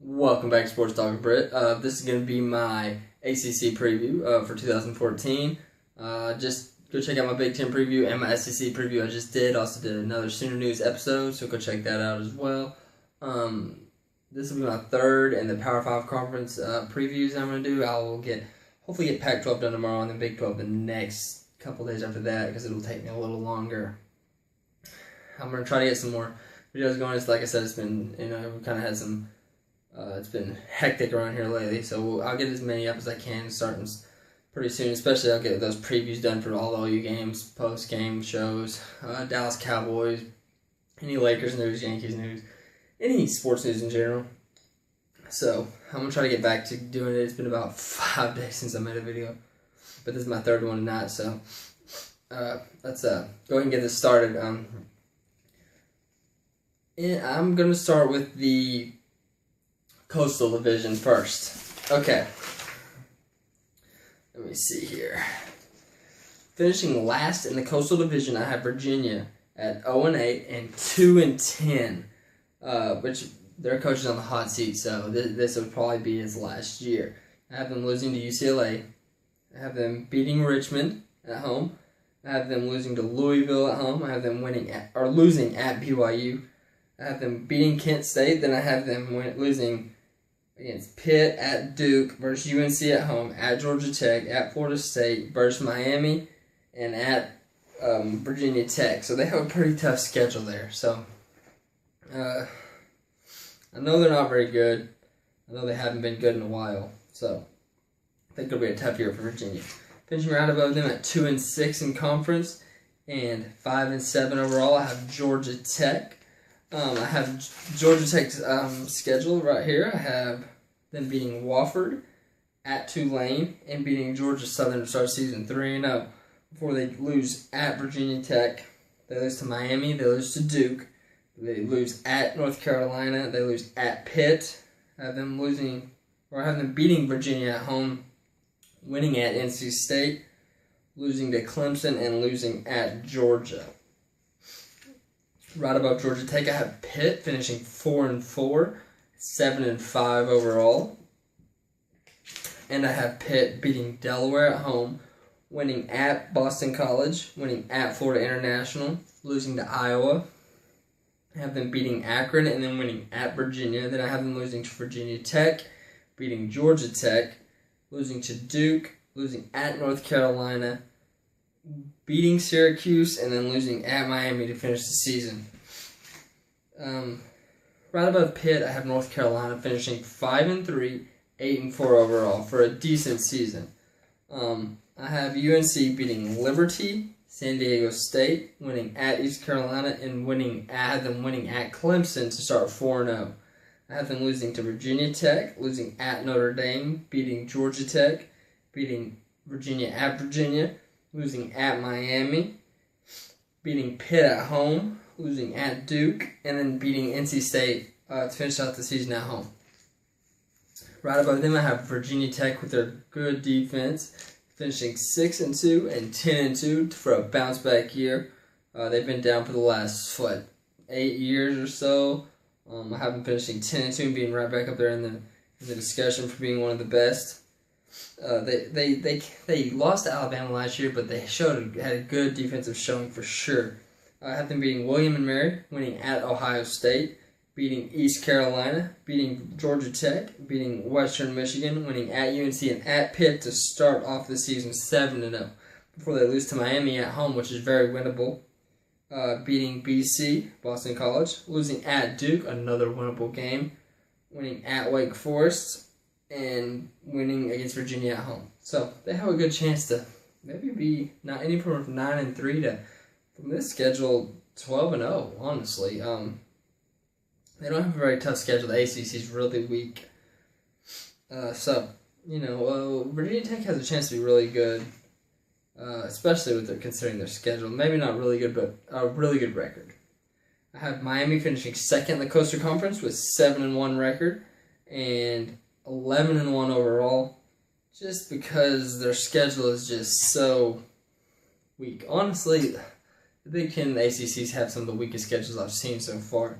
Welcome back to Sports Talk with Britt. This is going to be my ACC preview for 2014. Just go check out my Big Ten preview and my SEC preview I just did. Also did another Sooner News episode, so go check that out as well. This will be my third in the Power 5 conference previews I'm going to do. I will hopefully get Pac-12 done tomorrow and then Big 12 the next couple days after that because it'll take me a little longer. I'm going to try to get some more videos going. Like I said, it's been, we kind of had some... it's been hectic around here lately, so I'll get as many up as I can starting pretty soon. Especially I'll get those previews done for all the OU games, post-game shows, Dallas Cowboys, any Lakers news, Yankees news, any sports news in general. So I'm going to try to get back to doing it. It's been about 5 days since I made a video, but this is my third one tonight, so let's go ahead and get this started. I'm going to start with the Coastal Division first. Okay. Let me see here. Finishing last in the Coastal Division, I have Virginia at 0-8 and 2-10, which their coach is on the hot seat, so this would probably be his last year. I have them losing to UCLA. I have them beating Richmond at home. I have them losing to Louisville at home. I have them losing at BYU. I have them beating Kent State. Then I have them losing against Pitt, at Duke, versus UNC at home, at Georgia Tech, at Florida State, versus Miami, and at Virginia Tech. So they have a pretty tough schedule there. So I know they're not very good. I know they haven't been good in a while. So I think it'll be a tough year for Virginia. Finishing right above them at 2-6 in conference and 5-7 overall, I have Georgia Tech. I have Georgia Tech's schedule right here. I have them beating Wofford, at Tulane, and beating Georgia Southern to start season 3-0 before they lose at Virginia Tech. They lose to Miami. They lose to Duke. They lose at North Carolina. They lose at Pitt. I have them beating Virginia at home, winning at NC State, losing to Clemson, and losing at Georgia. Right above Georgia Tech, I have Pitt finishing 4-4, 7-5 overall. And I have Pitt beating Delaware at home, winning at Boston College, winning at Florida International, losing to Iowa. I have them beating Akron and then winning at Virginia. Then I have them losing to Virginia Tech, beating Georgia Tech, losing to Duke, losing at North Carolina, beating Syracuse, and then losing at Miami to finish the season. Right above Pitt, I have North Carolina finishing 5-3, 8-4 overall for a decent season. I have UNC beating Liberty, San Diego State, winning at East Carolina, and I have them winning at Clemson to start 4-0. I have them losing to Virginia Tech, losing at Notre Dame, beating Georgia Tech, beating Virginia at Virginia, losing at Miami, beating Pitt at home, losing at Duke, and then beating NC State to finish out the season at home. Right above them, I have Virginia Tech with their good defense, finishing 6-2 and 10-2 for a bounce-back year. They've been down for the last, 8 years or so. I have them finishing 10-2 and being right back up there in the discussion for being one of the best. They lost to Alabama last year, but they had a good defensive showing for sure. I have them beating William and Mary, winning at Ohio State, beating East Carolina, beating Georgia Tech, beating Western Michigan, winning at UNC and at Pitt to start off the season 7-0 before they lose to Miami at home, which is very winnable. Beating BC, Boston College, losing at Duke, another winnable game, winning at Wake Forest, and winning against Virginia at home. So they have a good chance to maybe be not anywhere from 9-3 to, from this schedule, 12-0, honestly. They don't have a very tough schedule. The ACC is really weak. Virginia Tech has a chance to be really good, especially considering their schedule. Maybe not really good, but a really good record. I have Miami finishing second in the Coastal Conference with 7-1 record and 11-1 overall, just because their schedule is just so weak. Honestly, the Big Ten and the ACCs have some of the weakest schedules I've seen so far.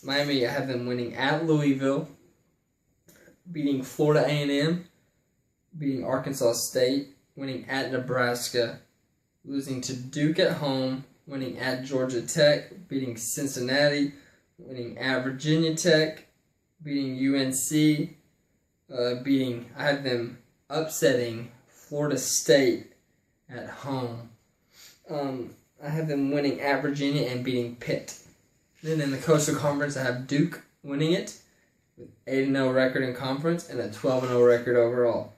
Miami, I have them winning at Louisville, beating Florida A&M, beating Arkansas State, winning at Nebraska, losing to Duke at home, winning at Georgia Tech, beating Cincinnati, winning at Virginia Tech, beating UNC, I have them upsetting Florida State at home. I have them winning at Virginia and beating Pitt. Then in the Coastal Conference, I have Duke winning it with 8-0 record in conference and a 12-0 record overall.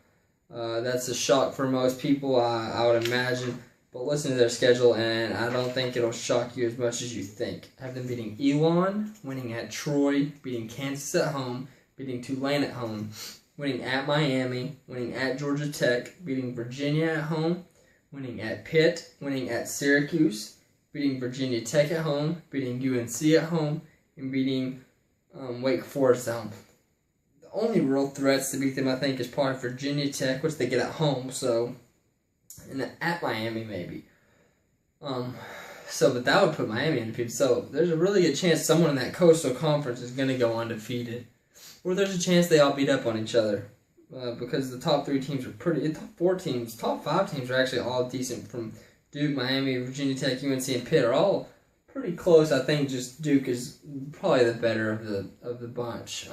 That's a shock for most people, I would imagine. But listen to their schedule, and I don't think it'll shock you as much as you think. I have them beating Elon, winning at Troy, beating Kansas at home, beating Tulane at home, winning at Miami, winning at Georgia Tech, beating Virginia at home, winning at Pitt, winning at Syracuse, beating Virginia Tech at home, beating UNC at home, and beating Wake Forest at home. The only real threats to beat them, I think, is probably Virginia Tech, which they get at home, and at Miami, maybe. But that would put Miami in defeat. So there's a really good chance someone in that Coastal Conference is going to go undefeated. Or there's a chance they all beat up on each other. Because the top 3 teams are top 5 teams are actually all decent. From Duke, Miami, Virginia Tech, UNC, and Pitt are all pretty close. I think just Duke is probably the better of the bunch.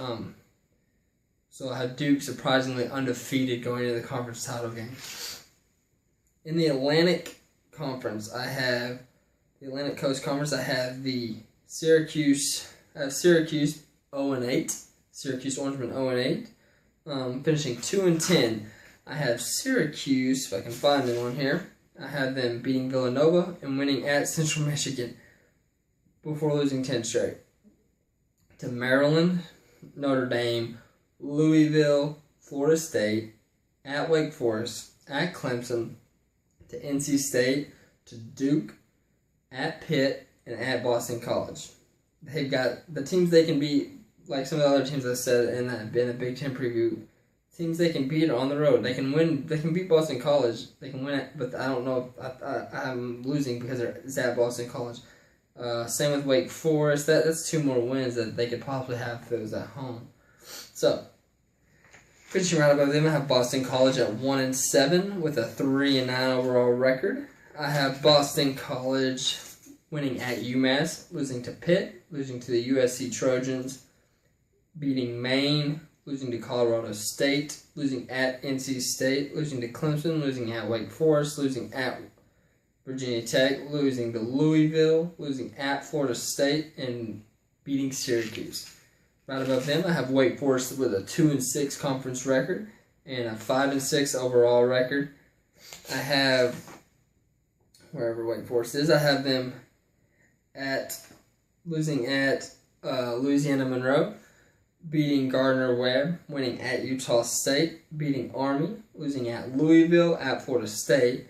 So I have Duke surprisingly undefeated going into the conference title game. In the Atlantic Conference, the Atlantic Coast Conference, I have the Syracuse 0-8. Syracuse Orangemen 0-8. Finishing 2-10. I have Syracuse, if I can find them on here. I have them beating Villanova and winning at Central Michigan before losing 10 straight. To Maryland, Notre Dame, Louisville, Florida State, at Wake Forest, at Clemson, to NC State, to Duke, at Pitt, and at Boston College. They've got the teams they can beat, like some of the other teams I said in the Big Ten preview. Teams they can beat on the road. They can win. They can beat Boston College. They can win it, but I don't know if I'm losing because it's at Boston College. Same with Wake Forest. That's 2 more wins that they could possibly have if it was at home. So, finishing right above them, I have Boston College at 1-7 with a 3-9 overall record. I have Boston College winning at UMass, losing to Pitt, losing to the USC Trojans, beating Maine, losing to Colorado State, losing at NC State, losing to Clemson, losing at Wake Forest, losing at Virginia Tech, losing to Louisville, losing at Florida State, and beating Syracuse. Right above them, I have Wake Forest with a 2-6 conference record and a 5-6 overall record. I have, wherever Wake Forest is, I have them losing at Louisiana Monroe, beating Gardner-Webb, winning at Utah State, beating Army, losing at Louisville, at Florida State,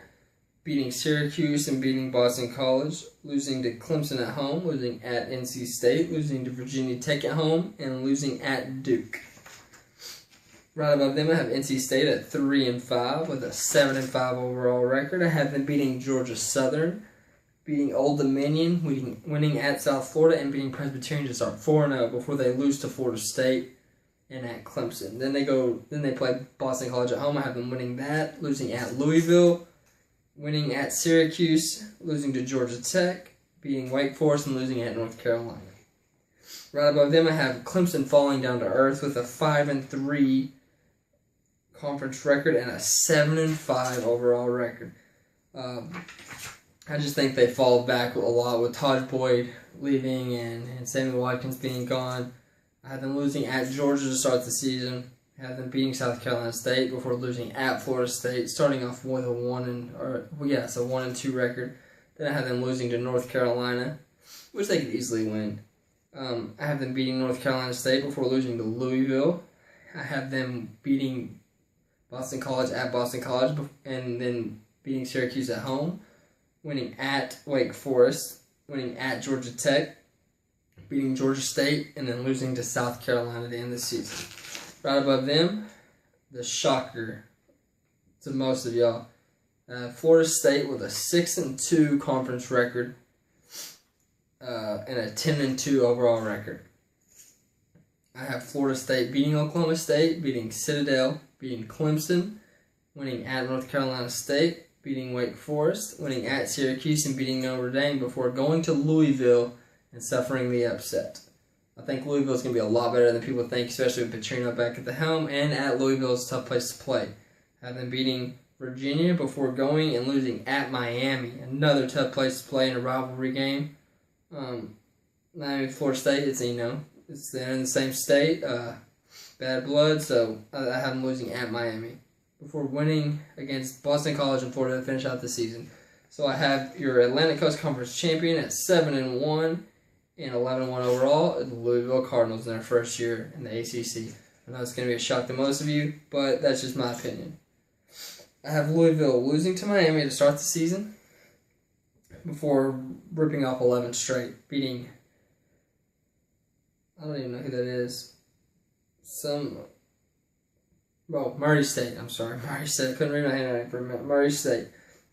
beating Syracuse and beating Boston College, losing to Clemson at home, losing at NC State, losing to Virginia Tech at home, and losing at Duke. Right above them, I have NC State at 3-5 with a 7-5 overall record. I have them beating Georgia Southern, beating Old Dominion, winning at South Florida, and beating Presbyterian to start 4-0 before they lose to Florida State and at Clemson. Then they play Boston College at home. I have them winning that, losing at Louisville, winning at Syracuse, losing to Georgia Tech, beating Wake Forest, and losing at North Carolina. Right above them, I have Clemson falling down to earth with a 5-3 conference record and a 7-5 overall record. I just think they fall back a lot with Todd Boyd leaving and Sammy Watkins being gone. I had them losing at Georgia to start the season. I had them beating South Carolina State before losing at Florida State, starting off with a 1-2 record. Then I had them losing to North Carolina, which they could easily win. I have them beating North Carolina State before losing to Louisville. I have them beating Boston College at Boston College and then beating Syracuse at home, winning at Wake Forest, winning at Georgia Tech, beating Georgia State, and then losing to South Carolina at the end of the season. Right above them, the shocker to most of y'all, Florida State with a 6-2 conference record and a 10-2 overall record. I have Florida State beating Oklahoma State, beating Citadel, beating Clemson, winning at North Carolina State, beating Wake Forest, winning at Syracuse, and beating Notre Dame before going to Louisville and suffering the upset. I think Louisville is going to be a lot better than people think, especially with Petrino back at the helm, and at Louisville is a tough place to play. I have them beating Virginia before going and losing at Miami, another tough place to play in a rivalry game. Florida State, they're in the same state, bad blood, so I have them losing at Miami before winning against Boston College and Florida to finish out the season. So I have your Atlantic Coast Conference champion at 7-1 and 11-1 overall, the Louisville Cardinals in their first year in the ACC. I know it's going to be a shock to most of you, but that's just my opinion. I have Louisville losing to Miami to start the season before ripping off 11 straight, beating, I don't even know who that is. Murray State. I'm sorry, Murray State. I couldn't read my handwriting for a minute. Murray State.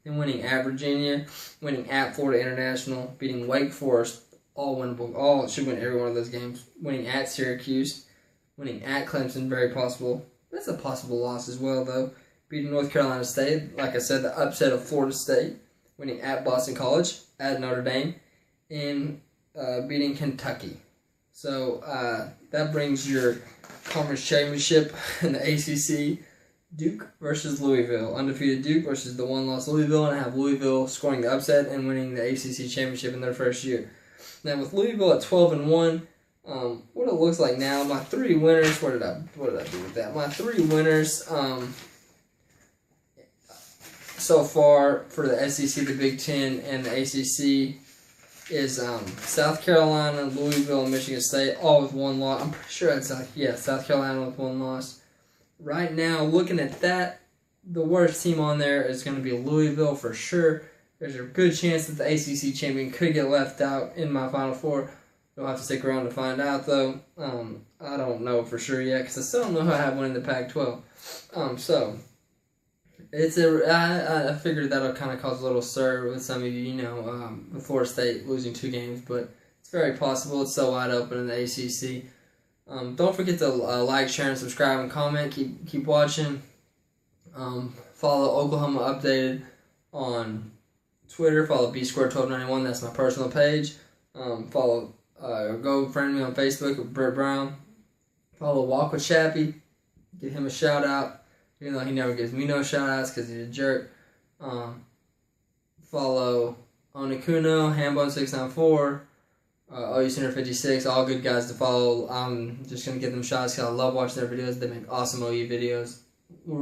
Then winning at Virginia, winning at Florida International, beating Wake Forest, all winnable. All should win every one of those games. Winning at Syracuse, winning at Clemson, very possible. That's a possible loss as well, though. Beating North Carolina State, like I said, the upset of Florida State, winning at Boston College, at Notre Dame, and beating Kentucky. So that brings your conference championship in the ACC. Duke versus Louisville. Undefeated Duke versus the one-loss Louisville, and I have Louisville scoring the upset and winning the ACC championship in their first year. Now with Louisville at 12-1, what it looks like now, my three winners. What did I do with that? My three winners so far for the SEC, the Big Ten, and the ACC is South Carolina, Louisville, and Michigan State, all with one loss. I'm pretty sure that's South Carolina with one loss. Right now, looking at that, the worst team on there is going to be Louisville for sure. There's a good chance that the ACC champion could get left out in my Final Four. You'll have to stick around to find out, though. I don't know for sure yet because I still don't know how I have one in the Pac-12. I figured that'll kind of cause a little stir with some of you, with Florida State losing 2 games, but it's very possible. It's so wide open in the ACC. Don't forget to like, share, and subscribe, and comment. Keep watching. Follow Oklahoma Updated on Twitter. Follow B-Square1291. That's my personal page. Go friend me on Facebook with Britt Brown. Follow Walk with Chappie. Give him a shout out. Even though he never gives me no shout-outs because he's a jerk. Follow Onikuno, Hambone694, OU Center 56, all good guys to follow. I'm just going to give them shots because I love watching their videos. They make awesome OU videos. We're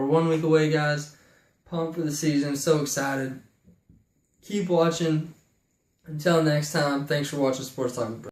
1 week away, guys. Pumped for the season. So excited. Keep watching. Until next time, thanks for watching Sports Talk with Brett.